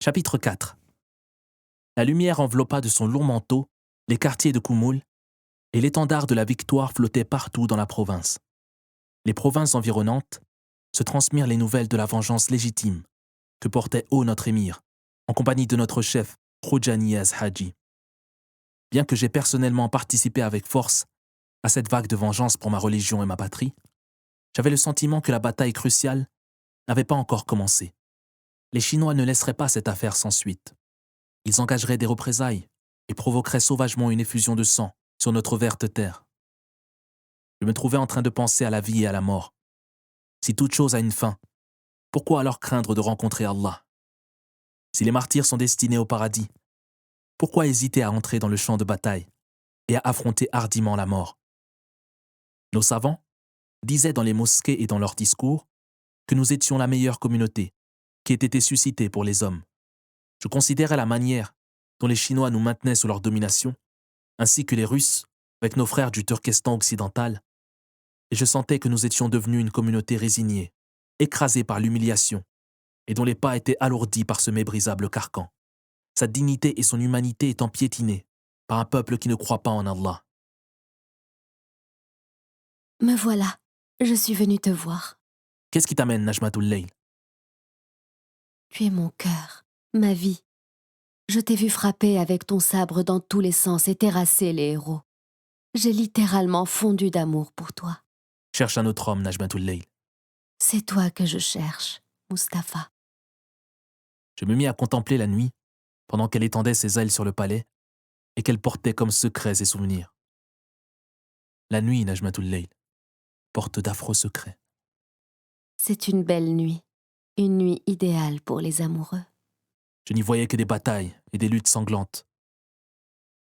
Chapitre 4. La lumière enveloppa de son long manteau les quartiers de Koumoul, et l'étendard de la victoire flottait partout dans la province. Les provinces environnantes se transmirent les nouvelles de la vengeance légitime que portait haut notre émir, en compagnie de notre chef, Khoja Niaz Haji. Bien que j'ai personnellement participé avec force à cette vague de vengeance pour ma religion et ma patrie, j'avais le sentiment que la bataille cruciale n'avait pas encore commencé. Les Chinois ne laisseraient pas cette affaire sans suite. Ils engageraient des représailles et provoqueraient sauvagement une effusion de sang sur notre verte terre. Je me trouvais en train de penser à la vie et à la mort. Si toute chose a une fin, pourquoi alors craindre de rencontrer Allah? Si les martyrs sont destinés au paradis, pourquoi hésiter à entrer dans le champ de bataille et à affronter hardiment la mort? Nos savants disaient dans les mosquées et dans leurs discours que nous étions la meilleure communauté qui ait été suscitée pour les hommes. Je considérais la manière dont les Chinois nous maintenaient sous leur domination, ainsi que les Russes avec nos frères du Turkestan occidental, et je sentais que nous étions devenus une communauté résignée, écrasée par l'humiliation, et dont les pas étaient alourdis par ce méprisable carcan. Sa dignité et son humanité étant piétinées par un peuple qui ne croit pas en Allah. Me voilà, je suis venue te voir. Qu'est-ce qui t'amène, Najmatul Layl? Tu es mon cœur, ma vie. Je t'ai vu frapper avec ton sabre dans tous les sens et terrasser les héros. J'ai littéralement fondu d'amour pour toi. Cherche un autre homme, Najmatul Layl. C'est toi que je cherche, Mustapha. Je me mis à contempler la nuit, pendant qu'elle étendait ses ailes sur le palais, et qu'elle portait comme secrets et souvenirs. La nuit, Najmatul Layl, porte d'affreux secrets. C'est une belle nuit, une nuit idéale pour les amoureux. Je n'y voyais que des batailles et des luttes sanglantes.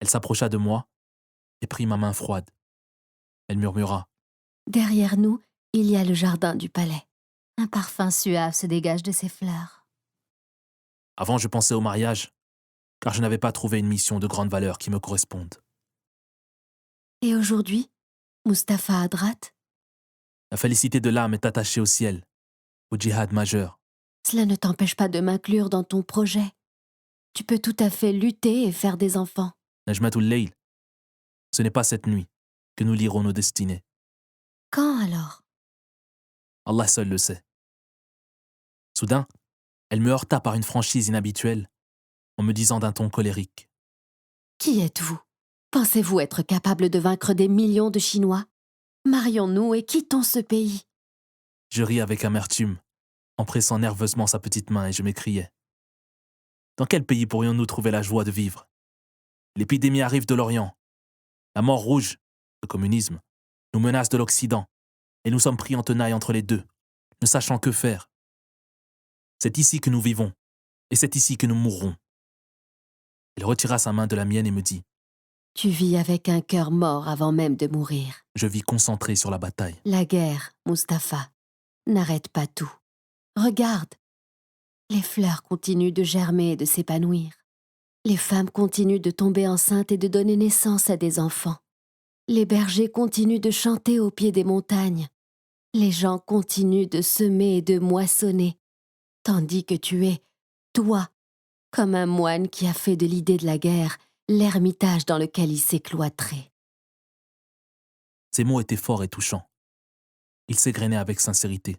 Elle s'approcha de moi et prit ma main froide. Elle murmura. Derrière nous, il y a le jardin du palais. Un parfum suave se dégage de ses fleurs. Avant, je pensais au mariage, car je n'avais pas trouvé une mission de grande valeur qui me corresponde. Et aujourd'hui, Mustapha Hadrat, La félicité de l'âme est attachée au ciel, au djihad majeur. cela ne t'empêche pas de m'inclure dans ton projet. Tu peux tout à fait lutter et faire des enfants. Najmatul Layl, ce n'est pas cette nuit que nous lirons nos destinées. Quand alors? Allah seul le sait. Soudain, elle me heurta par une franchise inhabituelle, en me disant d'un ton colérique. Qui êtes-vous? Pensez-vous être capable de vaincre des millions de Chinois? Marions-nous et quittons ce pays. Je ris avec amertume, en pressant nerveusement sa petite main, et je m'écriai. Dans quel pays pourrions-nous trouver la joie de vivre? L'épidémie arrive de l'Orient. La mort rouge, le communisme, nous menace de l'Occident, et nous sommes pris en tenaille entre les deux, ne sachant que faire. C'est ici que nous vivons, et c'est ici que nous mourrons. Il retira sa main de la mienne et me dit. Tu vis avec un cœur mort avant même de mourir. Je vis concentré sur la bataille. La guerre, Mustapha, n'arrête pas tout. Regarde, les fleurs continuent de germer et de s'épanouir. Les femmes continuent de tomber enceintes et de donner naissance à des enfants. Les bergers continuent de chanter au pied des montagnes. Les gens continuent de semer et de moissonner, tandis que tu es, toi, comme un moine qui a fait de l'idée de la guerre l'ermitage dans lequel il s'est cloîtré. Ces mots étaient forts et touchants. Ils s'égrenaient avec sincérité.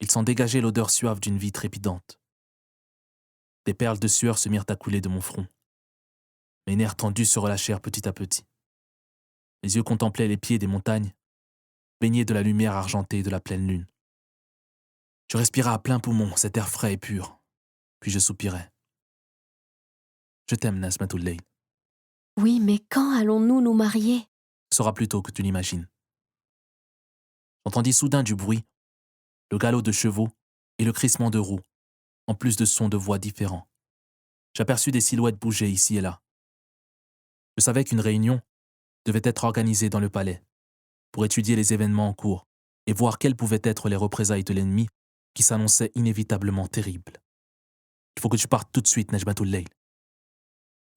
Ils s'en dégageaient l'odeur suave d'une vie trépidante. Des perles de sueur se mirent à couler de mon front. Mes nerfs tendus se relâchèrent petit à petit. Mes yeux contemplaient les pieds des montagnes, baignés de la lumière argentée de la pleine lune. Je respirais à plein poumon cet air frais et pur, puis je soupirais. Je t'aime, Najmatul Layl. Oui, mais quand allons-nous nous marier? Ce sera plus tôt que tu l'imagines. J'entendis soudain du bruit, le galop de chevaux et le crissement de roues, en plus de sons de voix différents. J'aperçus des silhouettes bouger ici et là. Je savais qu'une réunion devait être organisée dans le palais pour étudier les événements en cours et voir quelles pouvaient être les représailles de l'ennemi qui s'annonçaient inévitablement terribles. Il faut que tu partes tout de suite, Najmatul Layl.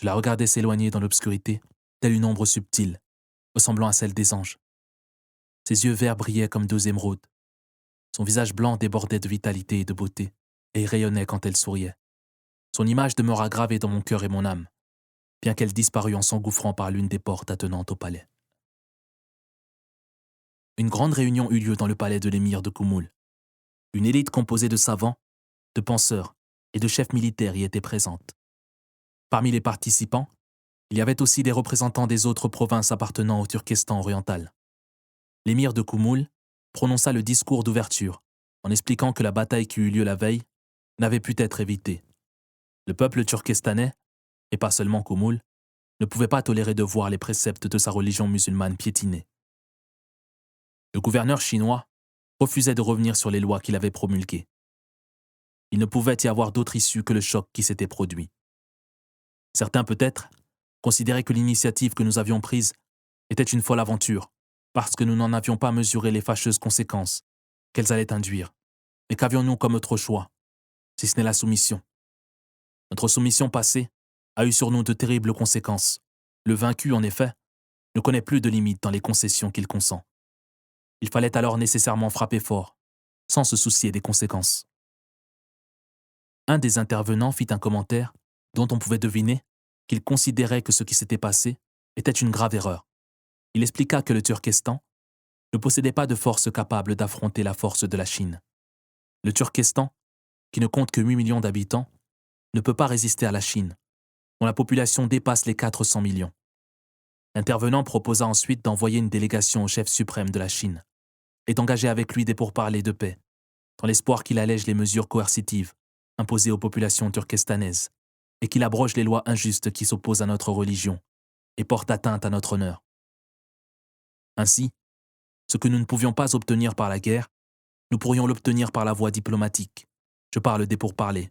Je la regardais s'éloigner dans l'obscurité, telle une ombre subtile, ressemblant à celle des anges. Ses yeux verts brillaient comme deux émeraudes. Son visage blanc débordait de vitalité et de beauté, et rayonnait quand elle souriait. Son image demeura gravée dans mon cœur et mon âme, bien qu'elle disparût en s'engouffrant par l'une des portes attenantes au palais. Une grande réunion eut lieu dans le palais de l'émir de Koumoul. Une élite composée de savants, de penseurs et de chefs militaires y était présente. Parmi les participants, il y avait aussi des représentants des autres provinces appartenant au Turkestan oriental. L'émir de Koumoul prononça le discours d'ouverture en expliquant que la bataille qui eut lieu la veille n'avait pu être évitée. Le peuple turkestanais, et pas seulement Koumoul, ne pouvait pas tolérer de voir les préceptes de sa religion musulmane piétinés. Le gouverneur chinois refusait de revenir sur les lois qu'il avait promulguées. Il ne pouvait y avoir d'autre issue que le choc qui s'était produit. Certains, peut-être, considéraient que l'initiative que nous avions prise était une folle aventure, parce que nous n'en avions pas mesuré les fâcheuses conséquences qu'elles allaient induire. Mais qu'avions-nous comme autre choix, si ce n'est la soumission? Notre soumission passée a eu sur nous de terribles conséquences. Le vaincu, en effet, ne connaît plus de limites dans les concessions qu'il consent. Il fallait alors nécessairement frapper fort, sans se soucier des conséquences. Un des intervenants fit un commentaire dont on pouvait deviner qu'il considérait que ce qui s'était passé était une grave erreur. Il expliqua que le Turkestan ne possédait pas de force capable d'affronter la force de la Chine. Le Turkestan, qui ne compte que 8 millions d'habitants, ne peut pas résister à la Chine, dont la population dépasse les 400 millions. L'intervenant proposa ensuite d'envoyer une délégation au chef suprême de la Chine et d'engager avec lui des pourparlers de paix, dans l'espoir qu'il allège les mesures coercitives imposées aux populations turkestanaises et qu'il abroge les lois injustes qui s'opposent à notre religion et portent atteinte à notre honneur. Ainsi, ce que nous ne pouvions pas obtenir par la guerre, nous pourrions l'obtenir par la voie diplomatique. Je parle des pourparlers.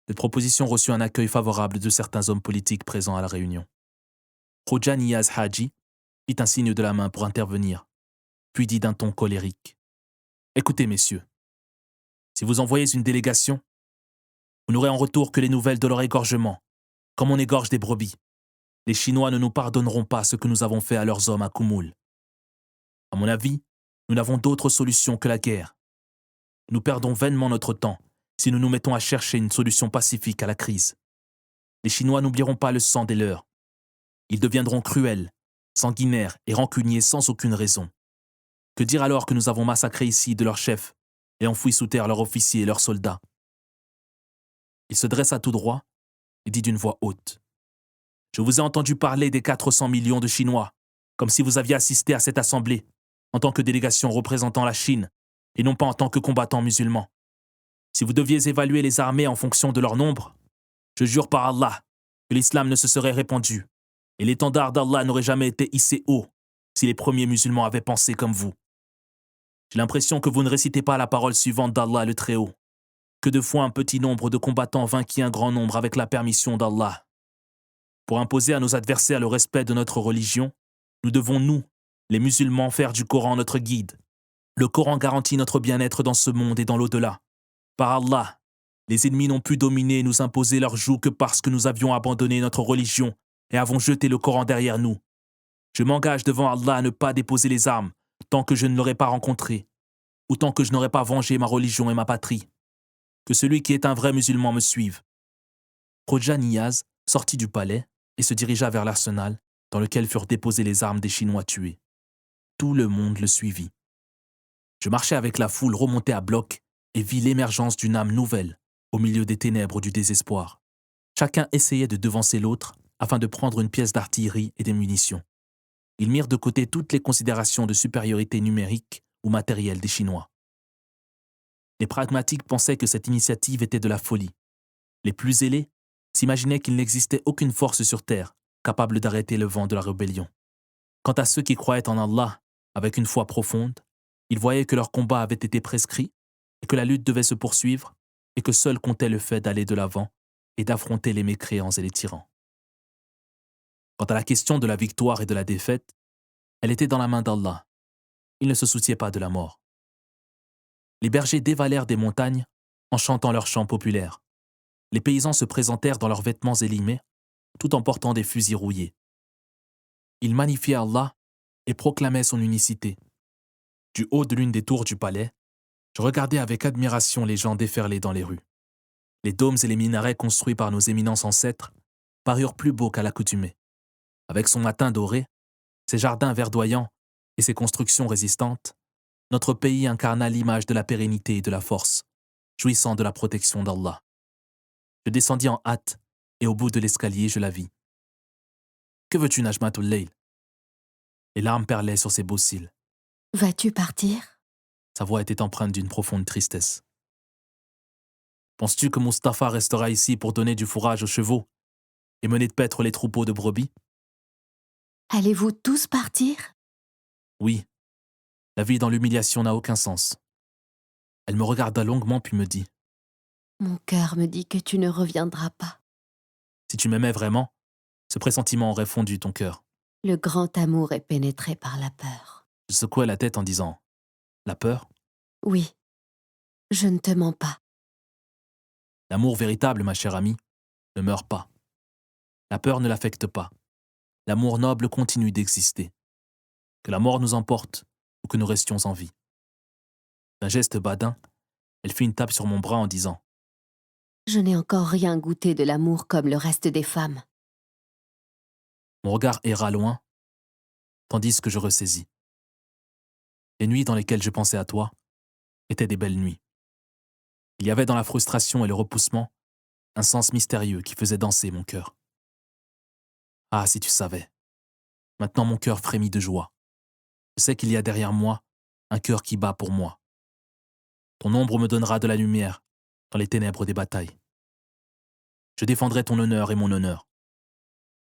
Cette proposition reçut un accueil favorable de certains hommes politiques présents à la réunion. Khoja Niyaz Haji fit un signe de la main pour intervenir, puis dit d'un ton colérique: « Écoutez, messieurs, si vous envoyez une délégation, vous n'aurez en retour que les nouvelles de leur égorgement, comme on égorge des brebis. Les Chinois ne nous pardonneront pas ce que nous avons fait à leurs hommes à Koumoul. À mon avis, nous n'avons d'autre solution que la guerre. Nous perdons vainement notre temps si nous nous mettons à chercher une solution pacifique à la crise. Les Chinois n'oublieront pas le sang des leurs. Ils deviendront cruels, sanguinaires et rancuniers sans aucune raison. Que dire alors que nous avons massacré ici de leurs chefs et enfoui sous terre leurs officiers et leurs soldats? » Il se dressa tout droit et dit d'une voix haute: « Je vous ai entendu parler des 400 millions de Chinois, comme si vous aviez assisté à cette assemblée, en tant que délégation représentant la Chine, et non pas en tant que combattants musulmans. Si vous deviez évaluer les armées en fonction de leur nombre, je jure par Allah que l'islam ne se serait répandu, et l'étendard d'Allah n'aurait jamais été hissé haut si les premiers musulmans avaient pensé comme vous. J'ai l'impression que vous ne récitez pas la parole suivante d'Allah le Très-Haut, que de fois un petit nombre de combattants vainquit un grand nombre avec la permission d'Allah. Pour imposer à nos adversaires le respect de notre religion, nous devons, nous, les musulmans, faire du Coran notre guide. Le Coran garantit notre bien-être dans ce monde et dans l'au-delà. Par Allah, les ennemis n'ont pu dominer et nous imposer leur joug que parce que nous avions abandonné notre religion et avons jeté le Coran derrière nous. Je m'engage devant Allah à ne pas déposer les armes tant que je ne l'aurai pas rencontré, ou tant que je n'aurai pas vengé ma religion et ma patrie. Que celui qui est un vrai musulman me suive. » Khoja Niyaz sortit du palais et se dirigea vers l'arsenal dans lequel furent déposées les armes des Chinois tués. Tout le monde le suivit. Je marchais avec la foule remontée à bloc et vis l'émergence d'une âme nouvelle au milieu des ténèbres du désespoir. Chacun essayait de devancer l'autre afin de prendre une pièce d'artillerie et des munitions. Ils mirent de côté toutes les considérations de supériorité numérique ou matérielle des Chinois. Les pragmatiques pensaient que cette initiative était de la folie. Les plus zélés s'imaginaient qu'il n'existait aucune force sur terre capable d'arrêter le vent de la rébellion. Quant à ceux qui croyaient en Allah avec une foi profonde, ils voyaient que leur combat avait été prescrit et que la lutte devait se poursuivre et que seul comptait le fait d'aller de l'avant et d'affronter les mécréants et les tyrans. Quant à la question de la victoire et de la défaite, elle était dans la main d'Allah. Il ne se souciait pas de la mort. Les bergers dévalèrent des montagnes en chantant leurs chants populaires. Les paysans se présentèrent dans leurs vêtements élimés, tout en portant des fusils rouillés. Ils magnifiaient Allah et proclamaient son unicité. Du haut de l'une des tours du palais, je regardais avec admiration les gens déferler dans les rues. Les dômes et les minarets construits par nos éminents ancêtres parurent plus beaux qu'à l'accoutumée. Avec son matin doré, ses jardins verdoyants et ses constructions résistantes, notre pays incarna l'image de la pérennité et de la force, jouissant de la protection d'Allah. Je descendis en hâte et au bout de l'escalier, je la vis. « Que veux-tu, Najmatul Layl » Les larmes perlaient sur ses beaux cils. « Vas-tu partir ?» Sa voix était empreinte d'une profonde tristesse. « Penses-tu que Mustapha restera ici pour donner du fourrage aux chevaux et mener de paître les troupeaux de brebis ?»« Allez-vous tous partir ?» ?»« Oui. La vie dans l'humiliation n'a aucun sens. » Elle me regarda longuement puis me dit « Mon cœur me dit que tu ne reviendras pas. » »« Si tu m'aimais vraiment, ce pressentiment aurait fondu ton cœur. » Le grand amour est pénétré par la peur. Je secouai la tête en disant « La peur ?»« Oui, je ne te mens pas. » L'amour véritable, ma chère amie, ne meurt pas. La peur ne l'affecte pas. L'amour noble continue d'exister. Que la mort nous emporte ou que nous restions en vie. D'un geste badin, elle fit une tape sur mon bras en disant « Je n'ai encore rien goûté de l'amour comme le reste des femmes. » Mon regard erra loin, tandis que je ressaisis. Les nuits dans lesquelles je pensais à toi étaient des belles nuits. Il y avait dans la frustration et le repoussement un sens mystérieux qui faisait danser mon cœur. Ah, si tu savais. Maintenant mon cœur frémit de joie. Je sais qu'il y a derrière moi un cœur qui bat pour moi. Ton ombre me donnera de la lumière dans les ténèbres des batailles. Je défendrai ton honneur et mon honneur.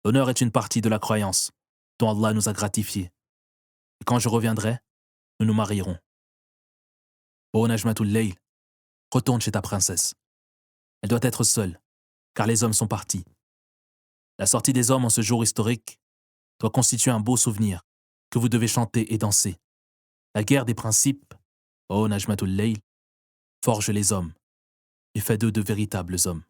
L'honneur est une partie de la croyance dont Allah nous a gratifiés. Et quand je reviendrai, nous nous marierons. Ô Najmatul Layl, retourne chez ta princesse. Elle doit être seule, car les hommes sont partis. La sortie des hommes en ce jour historique doit constituer un beau souvenir que vous devez chanter et danser. La guerre des principes, ô Najmatul Layl, forge les hommes et fait d'eux de véritables hommes.